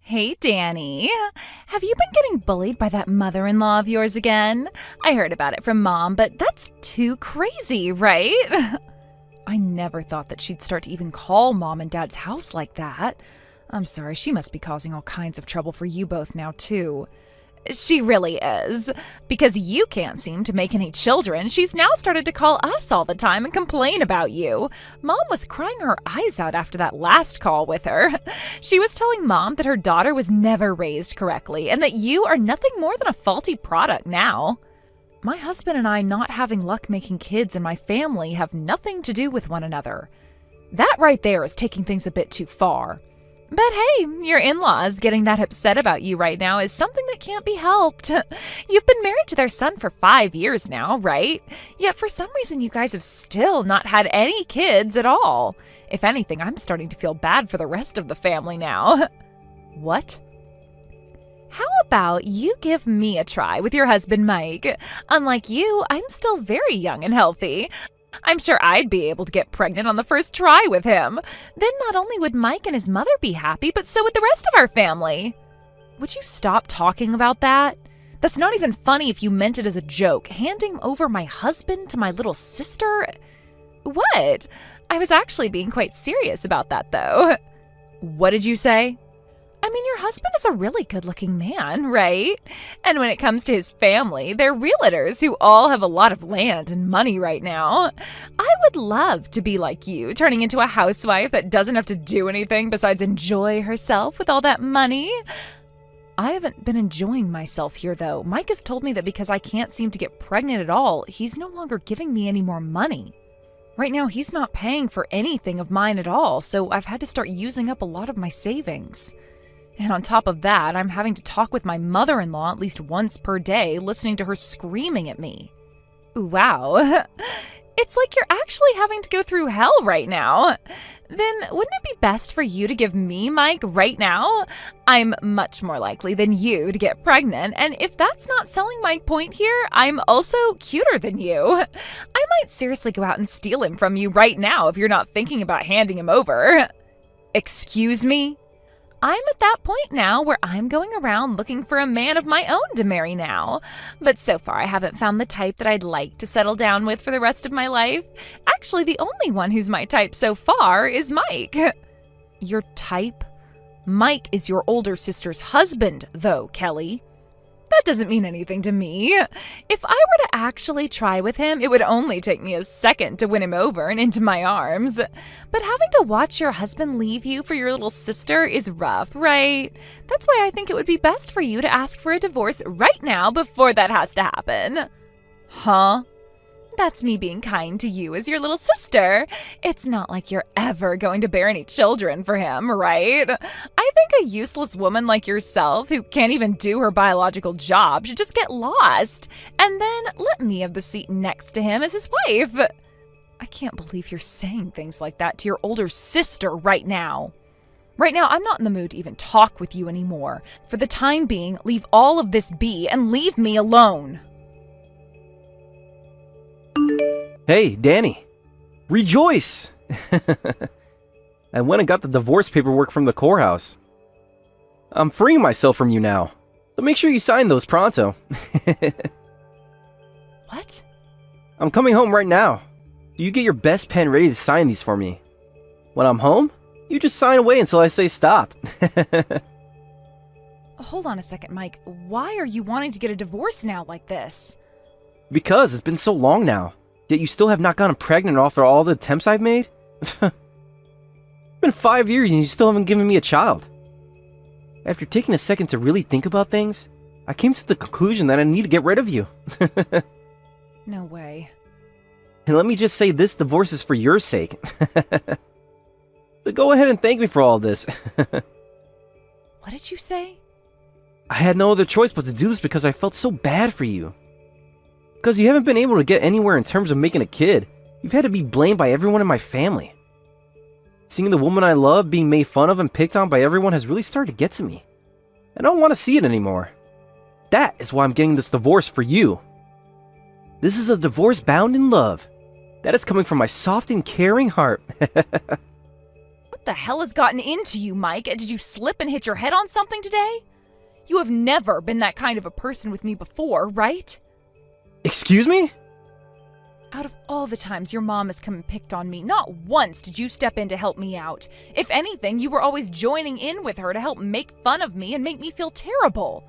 Hey, Danny. Have you been getting bullied by that mother-in-law of yours again? I heard about it from Mom, but that's too crazy, right? I never thought that she'd start to even call Mom and Dad's house like that. I'm sorry, she must be causing all kinds of trouble for you both now, too. She really is. Because you can't seem to make any children, she's now started to call us all the time and complain about you. Mom was crying her eyes out after that last call with her. She was telling Mom that her daughter was never raised correctly and that you are nothing more than a faulty product now. My husband and I not having luck making kids in my family have nothing to do with one another. That right there is taking things a bit too far. But hey, your in-laws getting that upset about you right now is something that can't be helped. You've been married to their son for 5 years now, right? Yet for some reason you guys have still not had any kids at all. If anything, I'm starting to feel bad for the rest of the family now. What? How about you give me a try with your husband, Mike? Unlike you, I'm still very young and healthy. I'm sure I'd be able to get pregnant on the first try with him. Then not only would Mike and his mother be happy, but so would the rest of our family. Would you stop talking about that? That's not even funny if you meant it as a joke. Handing over my husband to my little sister? What? I was actually being quite serious about that, though. What did you say? I mean, your husband is a really good-looking man, right? And when it comes to his family, they're realtors who all have a lot of land and money right now. I would love to be like you, turning into a housewife that doesn't have to do anything besides enjoy herself with all that money. I haven't been enjoying myself here, though. Mike has told me that because I can't seem to get pregnant at all, he's no longer giving me any more money. Right now, he's not paying for anything of mine at all, so I've had to start using up a lot of my savings. And on top of that, I'm having to talk with my mother-in-law at least once per day, listening to her screaming at me. Wow. It's like you're actually having to go through hell right now. Then wouldn't it be best for you to give me Mike right now? I'm much more likely than you to get pregnant, and if that's not selling my point here, I'm also cuter than you. I might seriously go out and steal him from you right now if you're not thinking about handing him over. Excuse me? I'm at that point now where I'm going around looking for a man of my own to marry now. But so far I haven't found the type that I'd like to settle down with for the rest of my life. Actually, the only one who's my type so far is Mike. Your type? Mike is your older sister's husband, though, Kelly. That doesn't mean anything to me. If I were to actually try with him, it would only take me a second to win him over and into my arms. But having to watch your husband leave you for your little sister is rough, right? That's why I think it would be best for you to ask for a divorce right now before that has to happen. Huh? That's me being kind to you as your little sister. It's not like you're ever going to bear any children for him, right? I think a useless woman like yourself, who can't even do her biological job, should just get lost. And then let me have the seat next to him as his wife. I can't believe you're saying things like that to your older sister right now. Right now, I'm not in the mood to even talk with you anymore. For the time being, leave all of this be and leave me alone. Hey, Danny. Rejoice! I went and got the divorce paperwork from the courthouse. I'm freeing myself from you now, so make sure you sign those pronto. What? I'm coming home right now. So you get your best pen ready to sign these for me. When I'm home, you just sign away until I say stop. Hold on a second, Mike. Why are you wanting to get a divorce now like this? Because it's been so long now. Yet you still have not gotten pregnant after all the attempts I've made? It's been 5 years and you still haven't given me a child. After taking a second to really think about things, I came to the conclusion that I need to get rid of you. No way. And let me just say this divorce is for your sake. So go ahead and thank me for all this. What did you say? I had no other choice but to do this because I felt so bad for you. Because you haven't been able to get anywhere in terms of making a kid. You've had to be blamed by everyone in my family. Seeing the woman I love being made fun of and picked on by everyone has really started to get to me. I don't want to see it anymore. That is why I'm getting this divorce for you. This is a divorce bound in love. That is coming from my soft and caring heart. What the hell has gotten into you, Mike? Did you slip and hit your head on something today? You have never been that kind of a person with me before, right? Excuse me? Out of all the times your mom has come and picked on me, not once did you step in to help me out. If anything, you were always joining in with her to help make fun of me and make me feel terrible.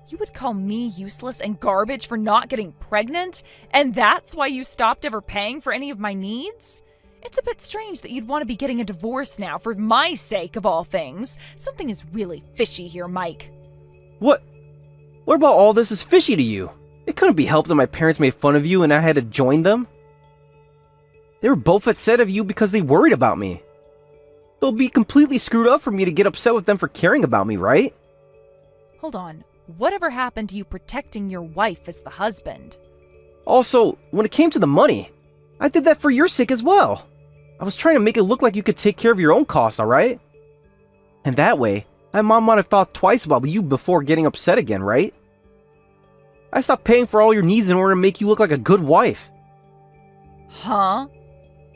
You would call me useless and garbage for not getting pregnant, and that's why you stopped ever paying for any of my needs? It's a bit strange that you'd want to be getting a divorce now for my sake of all things. Something is really fishy here, Mike. What about all this is fishy to you? It couldn't be helped that my parents made fun of you and I had to join them. They were both upset of you because they worried about me. It'll be completely screwed up for me to get upset with them for caring about me, right? Hold on. Whatever happened to you protecting your wife as the husband? Also, when it came to the money, I did that for your sake as well. I was trying to make it look like you could take care of your own costs, alright? And that way, my mom might have thought twice about you before getting upset again, right? I stopped paying for all your needs in order to make you look like a good wife. Huh?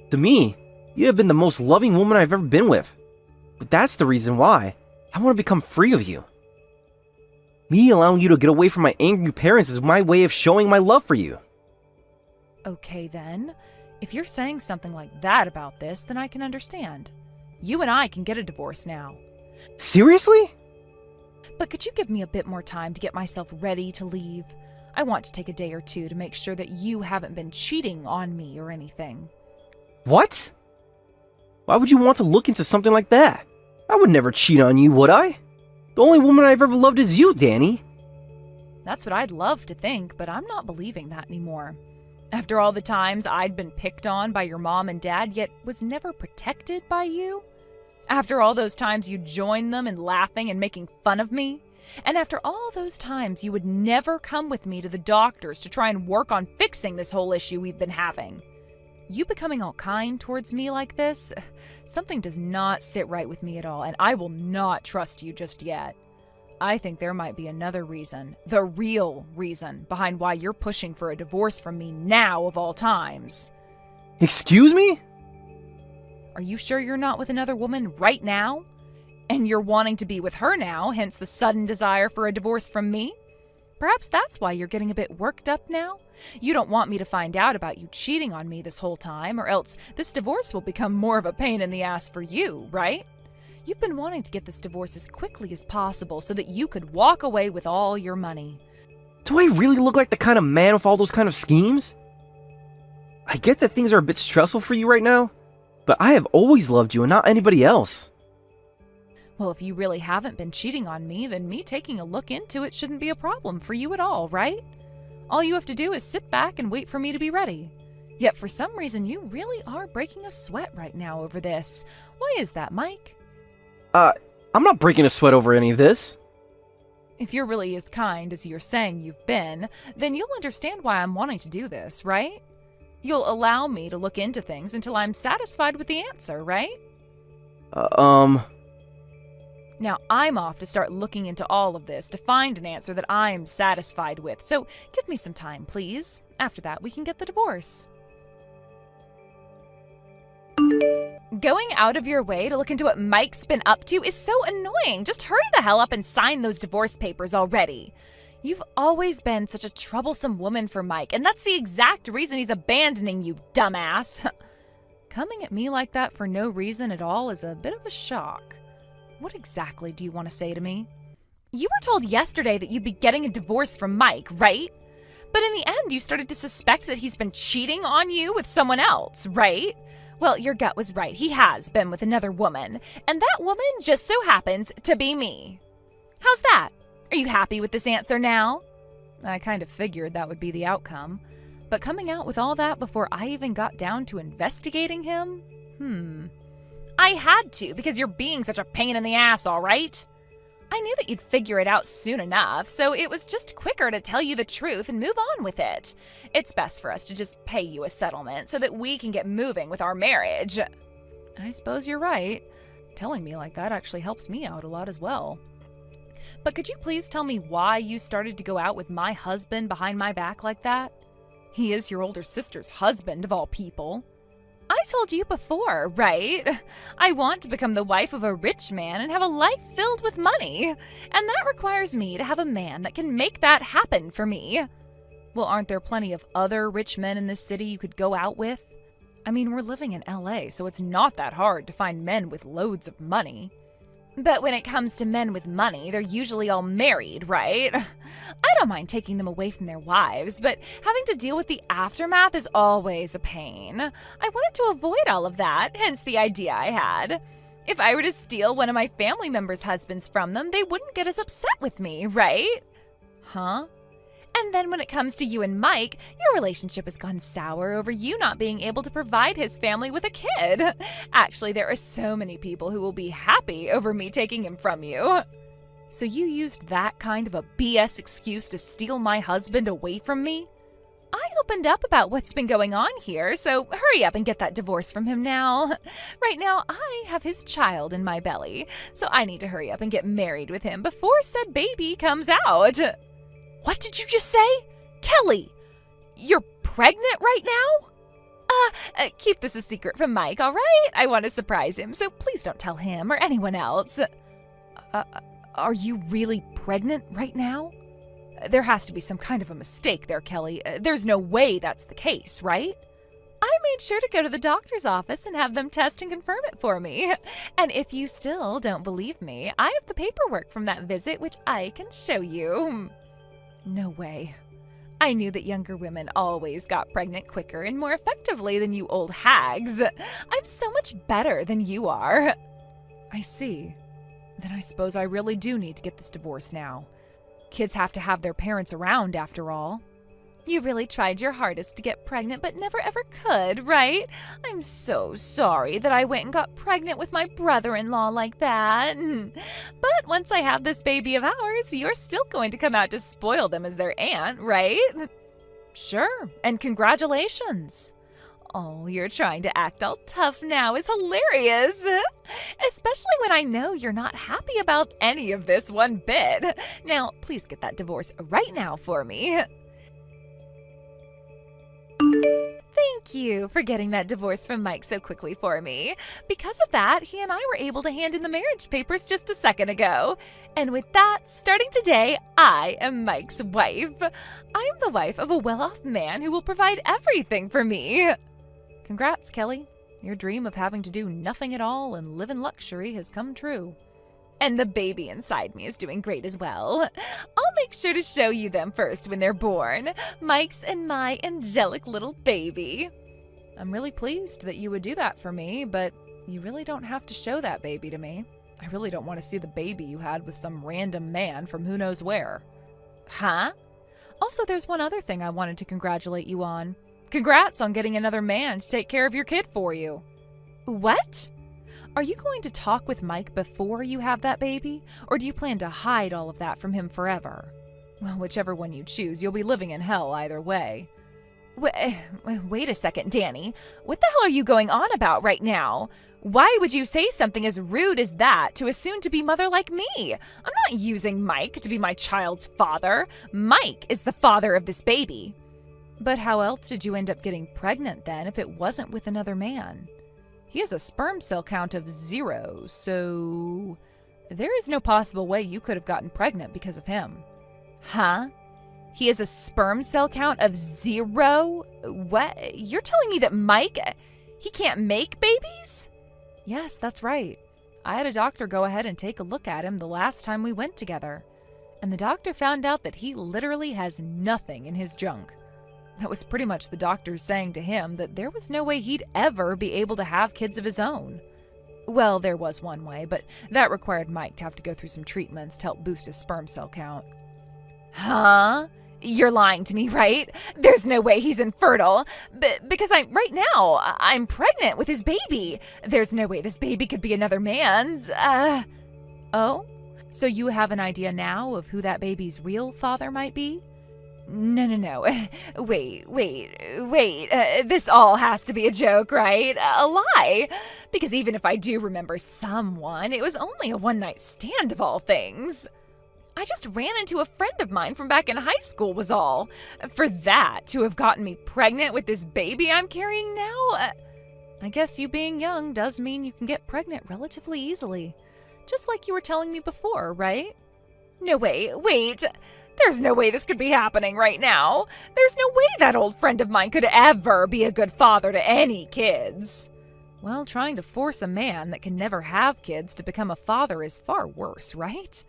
To me, you have been the most loving woman I've ever been with. But that's the reason why I want to become free of you. Me allowing you to get away from my angry parents is my way of showing my love for you. Okay then. If you're saying something like that about this, then I can understand. You and I can get a divorce now. Seriously? But could you give me a bit more time to get myself ready to leave? I want to take a day or two to make sure that you haven't been cheating on me or anything. What? Why would you want to look into something like that? I would never cheat on you, would I? The only woman I've ever loved is you, Danny. That's what I'd love to think, but I'm not believing that anymore. After all the times I'd been picked on by your mom and dad, yet was never protected by you? After all those times you joined them in laughing and making fun of me? And after all those times you would never come with me to the doctors to try and work on fixing this whole issue we've been having? You becoming all kind towards me like this? Something does not sit right with me at all, and I will not trust you just yet. I think there might be another reason, the real reason, behind why you're pushing for a divorce from me now of all times. Excuse me? Are you sure you're not with another woman right now? And you're wanting to be with her now, hence the sudden desire for a divorce from me? Perhaps that's why you're getting a bit worked up now? You don't want me to find out about you cheating on me this whole time, or else this divorce will become more of a pain in the ass for you, right? You've been wanting to get this divorce as quickly as possible so that you could walk away with all your money. Do I really look like the kind of man with all those kind of schemes? I get that things are a bit stressful for you right now, but I have always loved you and not anybody else. Well, if you really haven't been cheating on me, then me taking a look into it shouldn't be a problem for you at all, right? All you have to do is sit back and wait for me to be ready. Yet for some reason, you really are breaking a sweat right now over this. Why is that, Mike? I'm not breaking a sweat over any of this. If you're really as kind as you're saying you've been, then you'll understand why I'm wanting to do this, right? You'll allow me to look into things until I'm satisfied with the answer, right? Now, I'm off to start looking into all of this to find an answer that I'm satisfied with, so give me some time, please. After that, we can get the divorce. Going out of your way to look into what Mike's been up to is so annoying. Just hurry the hell up and sign those divorce papers already. You've always been such a troublesome woman for Mike, and that's the exact reason he's abandoning you, dumbass. Coming at me like that for no reason at all is a bit of a shock. What exactly do you want to say to me? You were told yesterday that you'd be getting a divorce from Mike, right? But in the end, you started to suspect that he's been cheating on you with someone else, right? Well, your gut was right. He has been with another woman, and that woman just so happens to be me. How's that? Are you happy with this answer now? I kind of figured that would be the outcome, but coming out with all that before I even got down to investigating him? I had to, because you're being such a pain in the ass, all right? I knew that you'd figure it out soon enough, so it was just quicker to tell you the truth and move on with it. It's best for us to just pay you a settlement so that we can get moving with our marriage. I suppose you're right. Telling me like that actually helps me out a lot as well. But could you please tell me why you started to go out with my husband behind my back like that? He is your older sister's husband, of all people. I told you before, right? I want to become the wife of a rich man and have a life filled with money. And that requires me to have a man that can make that happen for me. Well, aren't there plenty of other rich men in this city you could go out with? I mean, we're living in LA, so it's not that hard to find men with loads of money. But when it comes to men with money, they're usually all married, right? I don't mind taking them away from their wives, but having to deal with the aftermath is always a pain. I wanted to avoid all of that, hence the idea I had. If I were to steal one of my family members' husbands from them, they wouldn't get as upset with me, right? Huh? And then when it comes to you and Mike, your relationship has gone sour over you not being able to provide his family with a kid. Actually, there are so many people who will be happy over me taking him from you. So you used that kind of a BS excuse to steal my husband away from me? I opened up about what's been going on here, so hurry up and get that divorce from him now. Right now, I have his child in my belly, so I need to hurry up and get married with him before said baby comes out. What did you just say? Kelly, you're pregnant right now? Keep this a secret from Mike, all right? I want to surprise him, so please don't tell him or anyone else. Are you really pregnant right now? There has to be some kind of a mistake there, Kelly. There's no way that's the case, right? I made sure to go to the doctor's office and have them test and confirm it for me. And if you still don't believe me, I have the paperwork from that visit, which I can show you. No way. I knew that younger women always got pregnant quicker and more effectively than you old hags. I'm so much better than you are. I see. Then I suppose I really do need to get this divorce now. Kids have to have their parents around, after all. You really tried your hardest to get pregnant, but never ever could, right? I'm so sorry that I went and got pregnant with my brother-in-law like that. But once I have this baby of ours, you're still going to come out to spoil them as their aunt, right? Sure, and congratulations. Oh, you're trying to act all tough now is hilarious. Especially when I know you're not happy about any of this one bit. Now, please get that divorce right now for me. Thank you for getting that divorce from Mike so quickly for me. Because of that, he and I were able to hand in the marriage papers just a second ago. And with that, starting today, I am Mike's wife. I am the wife of a well-off man who will provide everything for me. Congrats, Kelly. Your dream of having to do nothing at all and live in luxury has come true. And the baby inside me is doing great as well. I'll make sure to show you them first when they're born. Mike's and my angelic little baby. I'm really pleased that you would do that for me, but you really don't have to show that baby to me. I really don't want to see the baby you had with some random man from who knows where. Huh? Also, there's one other thing I wanted to congratulate you on. Congrats on getting another man to take care of your kid for you. What? Are you going to talk with Mike before you have that baby, or do you plan to hide all of that from him forever? Well, whichever one you choose, you'll be living in hell either way. Wait a second, Danny. What the hell are you going on about right now? Why would you say something as rude as that to a soon-to-be mother like me? I'm not using Mike to be my child's father. Mike is the father of this baby. But how else did you end up getting pregnant then if it wasn't with another man? He has a sperm cell count of 0, so there is no possible way you could have gotten pregnant because of him. Huh? He has a sperm cell count of 0? What? You're telling me that Mike, he can't make babies? Yes, that's right. I had a doctor go ahead and take a look at him the last time we went together. And the doctor found out that he literally has nothing in his junk. That was pretty much the doctor saying to him that there was no way he'd ever be able to have kids of his own. Well, there was one way, but that required Mike to have to go through some treatments to help boost his sperm cell count. Huh? You're lying to me, right? There's no way he's infertile. Because right now, I'm pregnant with his baby. There's no way this baby could be another man's. Oh? So you have an idea now of who that baby's real father might be? No. Wait. This all has to be a joke, right? A lie. Because even if I do remember someone, it was only a one-night stand of all things. I just ran into a friend of mine from back in high school was all. For that to have gotten me pregnant with this baby I'm carrying now? I guess you being young does mean you can get pregnant relatively easily. Just like you were telling me before, right? No way, wait. There's no way this could be happening right now. There's no way that old friend of mine could ever be a good father to any kids. Well, trying to force a man that can never have kids to become a father is far worse, right?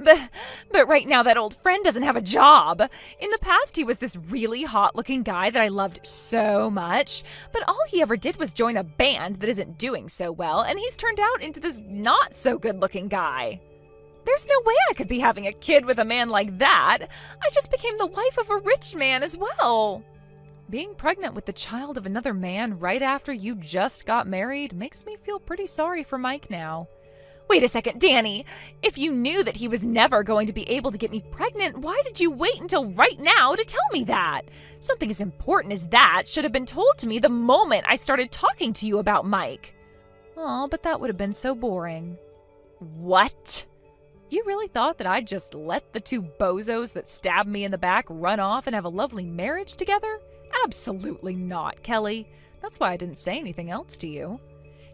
But right now that old friend doesn't have a job. In the past, he was this really hot-looking guy that I loved so much, but all he ever did was join a band that isn't doing so well, and he's turned out into this not-so-good-looking guy. There's no way I could be having a kid with a man like that. I just became the wife of a rich man as well. Being pregnant with the child of another man right after you just got married makes me feel pretty sorry for Mike now. Wait a second, Danny. If you knew that he was never going to be able to get me pregnant, why did you wait until right now to tell me that? Something as important as that should have been told to me the moment I started talking to you about Mike. Oh, but that would have been so boring. What? You really thought that I'd just let the two bozos that stabbed me in the back run off and have a lovely marriage together? Absolutely not, Kelly. That's why I didn't say anything else to you.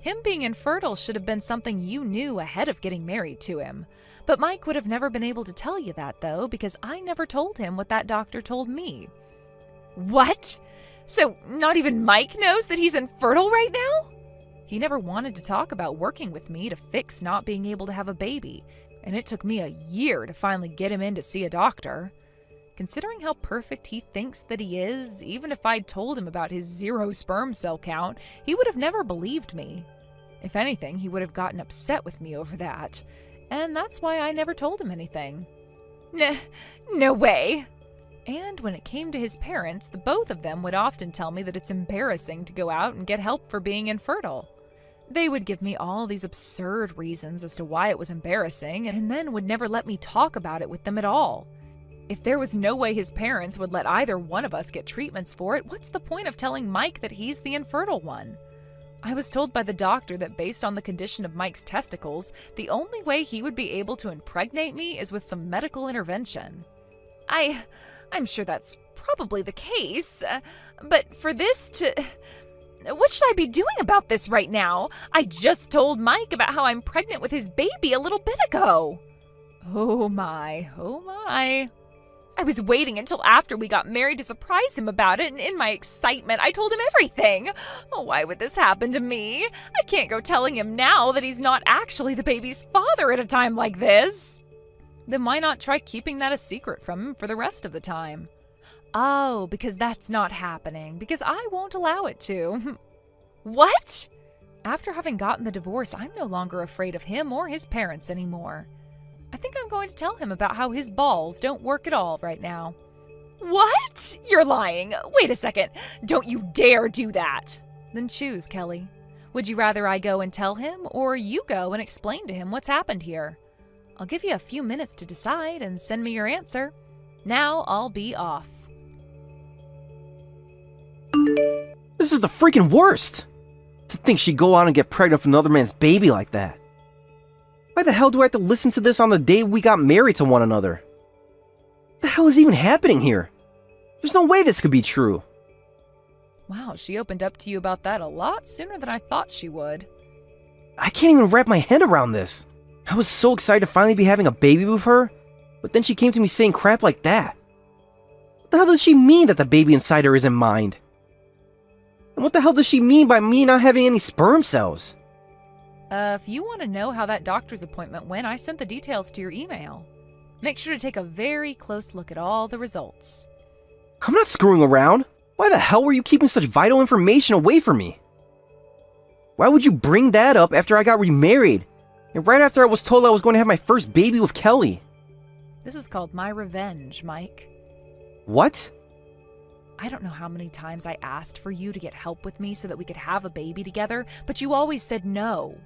Him being infertile should have been something you knew ahead of getting married to him. But Mike would have never been able to tell you that, though, because I never told him what that doctor told me. What? So not even Mike knows that he's infertile right now? He never wanted to talk about working with me to fix not being able to have a baby, and it took me a year to finally get him in to see a doctor. Considering how perfect he thinks that he is, even if I'd told him about his 0 sperm cell count, he would have never believed me. If anything, he would have gotten upset with me over that. And that's why I never told him anything. No way! And when it came to his parents, the both of them would often tell me that it's embarrassing to go out and get help for being infertile. They would give me all these absurd reasons as to why it was embarrassing, and then would never let me talk about it with them at all. If there was no way his parents would let either one of us get treatments for it, what's the point of telling Mike that he's the infertile one? I was told by the doctor that based on the condition of Mike's testicles, the only way he would be able to impregnate me is with some medical intervention. I'm sure that's probably the case, but for this to... What should I be doing about this right now? I just told Mike about how I'm pregnant with his baby a little bit ago. Oh my, oh my. I was waiting until after we got married to surprise him about it, and in my excitement, I told him everything. Oh, why would this happen to me? I can't go telling him now that he's not actually the baby's father at a time like this. Then why not try keeping that a secret from him for the rest of the time? Oh, because that's not happening, because I won't allow it to. What? After having gotten the divorce, I'm no longer afraid of him or his parents anymore. I think I'm going to tell him about how his balls don't work at all right now. What? You're lying. Wait a second. Don't you dare do that. Then choose, Kelly. Would you rather I go and tell him, or you go and explain to him what's happened here? I'll give you a few minutes to decide and send me your answer. Now I'll be off. This is the freaking worst! To think she'd go out and get pregnant with another man's baby like that. Why the hell do I have to listen to this on the day we got married to one another? What the hell is even happening here? There's no way this could be true. Wow, she opened up to you about that a lot sooner than I thought she would. I can't even wrap my head around this. I was so excited to finally be having a baby with her, but then she came to me saying crap like that. What the hell does she mean that the baby inside her isn't mine? And what the hell does she mean by me not having any sperm cells? If you want to know how that doctor's appointment went, I sent the details to your email. Make sure to take a very close look at all the results. I'm not screwing around. Why the hell were you keeping such vital information away from me? Why would you bring that up after I got remarried? And right after I was told I was going to have my first baby with Kelly? This is called my revenge, Mike. What? I don't know how many times I asked for you to get help with me so that we could have a baby together, but you always said no.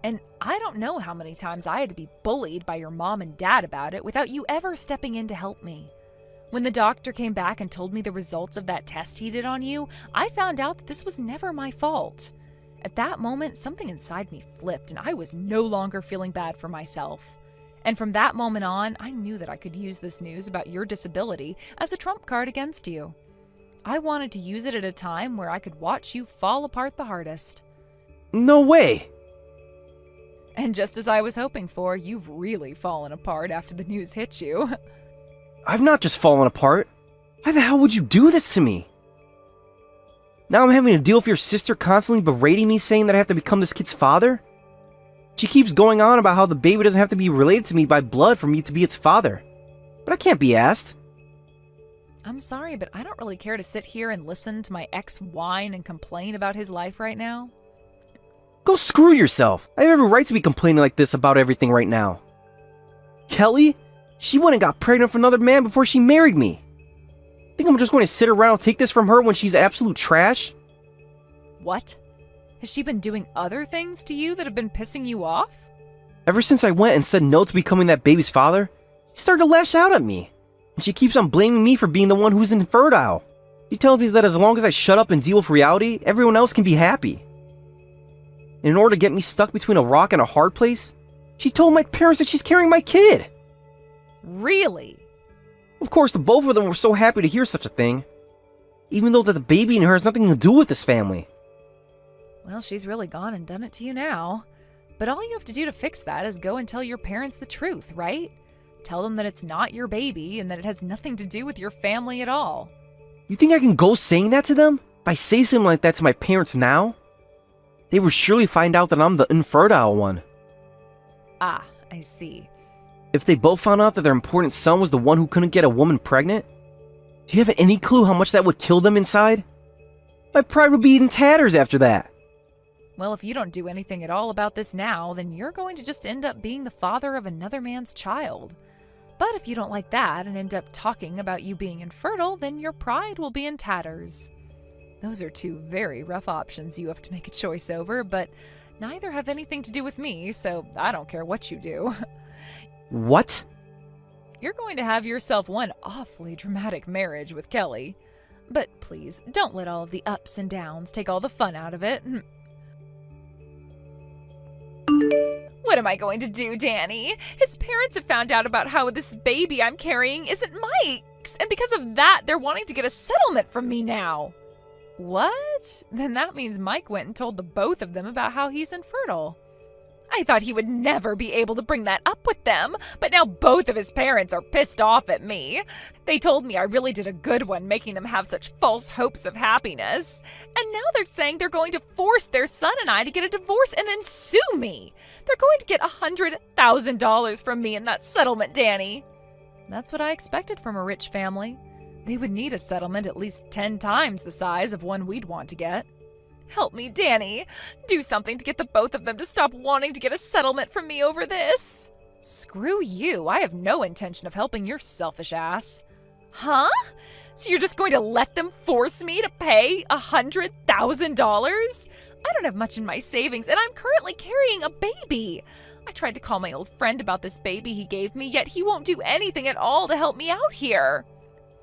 And I don't know how many times I had to be bullied by your mom and dad about it without you ever stepping in to help me. When the doctor came back and told me the results of that test he did on you, I found out that this was never my fault. At that moment, something inside me flipped and I was no longer feeling bad for myself. And from that moment on, I knew that I could use this news about your disability as a trump card against you. I wanted to use it at a time where I could watch you fall apart the hardest. No way! And just as I was hoping for, you've really fallen apart after the news hit you. I've not just fallen apart. Why the hell would you do this to me? Now I'm having to deal with your sister constantly berating me, saying that I have to become this kid's father? She keeps going on about how the baby doesn't have to be related to me by blood for me to be its father. But I can't be asked. I'm sorry, but I don't really care to sit here and listen to my ex whine and complain about his life right now. Go screw yourself. I have every right to be complaining like this about everything right now. Kelly? She went and got pregnant with another man before she married me. Think I'm just going to sit around and take this from her when she's absolute trash? What? Has she been doing other things to you that have been pissing you off? Ever since I went and said no to becoming that baby's father, she started to lash out at me. And she keeps on blaming me for being the one who's infertile. She tells me that as long as I shut up and deal with reality, everyone else can be happy. And in order to get me stuck between a rock and a hard place, she told my parents that she's carrying my kid. Really? Of course, the both of them were so happy to hear such a thing. Even though that the baby in her has nothing to do with this family. Well, she's really gone and done it to you now. But all you have to do to fix that is go and tell your parents the truth, right? Tell them that it's not your baby and that it has nothing to do with your family at all. You think I can go saying that to them? If I say something like that to my parents now, they will surely find out that I'm the infertile one. Ah, I see. If they both found out that their important son was the one who couldn't get a woman pregnant, do you have any clue how much that would kill them inside? My pride would be in tatters after that. Well, if you don't do anything at all about this now, then you're going to just end up being the father of another man's child. But if you don't like that and end up talking about you being infertile, then your pride will be in tatters. Those are two very rough options you have to make a choice over, but neither have anything to do with me, so I don't care what you do. What? You're going to have yourself one awfully dramatic marriage with Kelly. But please, don't let all of the ups and downs take all the fun out of it. What am I going to do, Danny? His parents have found out about how this baby I'm carrying isn't Mike's, and because of that, they're wanting to get a settlement from me now. What? Then that means Mike went and told the both of them about how he's infertile. I thought he would never be able to bring that up with them, but now both of his parents are pissed off at me. They told me I really did a good one making them have such false hopes of happiness. And now they're saying they're going to force their son and I to get a divorce and then sue me. They're going to get $100,000 from me in that settlement, Danny. That's what I expected from a rich family. They would need a settlement at least 10 times the size of one we'd want to get. Help me, Danny. Do something to get the both of them to stop wanting to get a settlement from me over this. Screw you. I have no intention of helping your selfish ass. Huh? So you're just going to let them force me to pay $100,000? I don't have much in my savings, and I'm currently carrying a baby. I tried to call my old friend about this baby he gave me, yet he won't do anything at all to help me out here.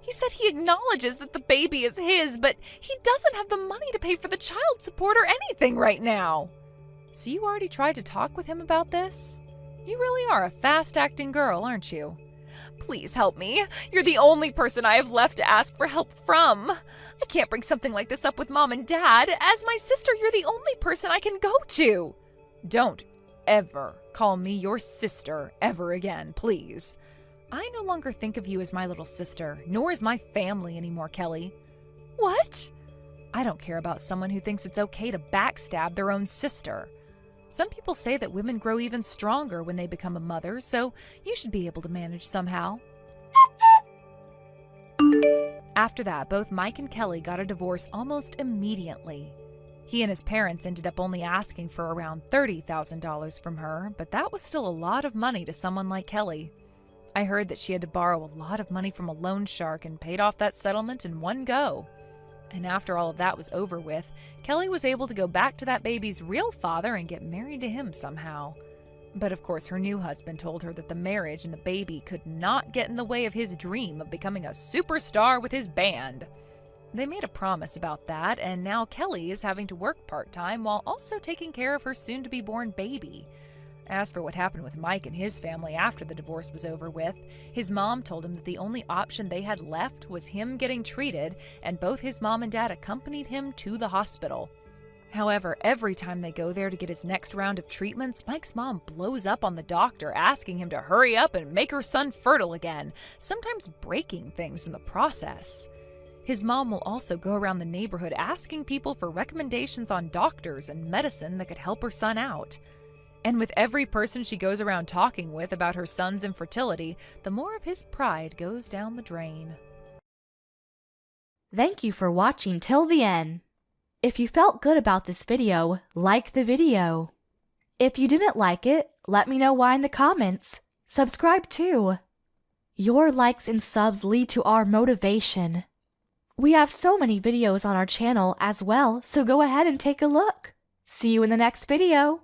He said he acknowledges that the baby is his, but he doesn't have the money to pay for the child support or anything right now. So you already tried to talk with him about this? You really are a fast-acting girl, aren't you? Please help me. You're the only person I have left to ask for help from. I can't bring something like this up with Mom and Dad. As my sister, you're the only person I can go to. Don't ever call me your sister ever again, please. I no longer think of you as my little sister, nor as my family anymore, Kelly. What? I don't care about someone who thinks it's okay to backstab their own sister. Some people say that women grow even stronger when they become a mother, so you should be able to manage somehow. After that, both Mike and Kelly got a divorce almost immediately. He and his parents ended up only asking for around $30,000 from her, but that was still a lot of money to someone like Kelly. I heard that she had to borrow a lot of money from a loan shark and paid off that settlement in one go. And after all of that was over with, Kelly was able to go back to that baby's real father and get married to him somehow. But of course, her new husband told her that the marriage and the baby could not get in the way of his dream of becoming a superstar with his band. They made a promise about that, and now Kelly is having to work part-time while also taking care of her soon-to-be-born baby. As for what happened with Mike and his family after the divorce was over with, his mom told him that the only option they had left was him getting treated, and both his mom and dad accompanied him to the hospital. However, every time they go there to get his next round of treatments, Mike's mom blows up on the doctor, asking him to hurry up and make her son fertile again, sometimes breaking things in the process. His mom will also go around the neighborhood asking people for recommendations on doctors and medicine that could help her son out. And with every person she goes around talking with about her son's infertility, the more of his pride goes down the drain. Thank you for watching till the end. If you felt good about this video, like the video. If you didn't like it, let me know why in the comments. Subscribe too. Your likes and subs lead to our motivation. We have so many videos on our channel as well, so go ahead and take a look. See you in the next video.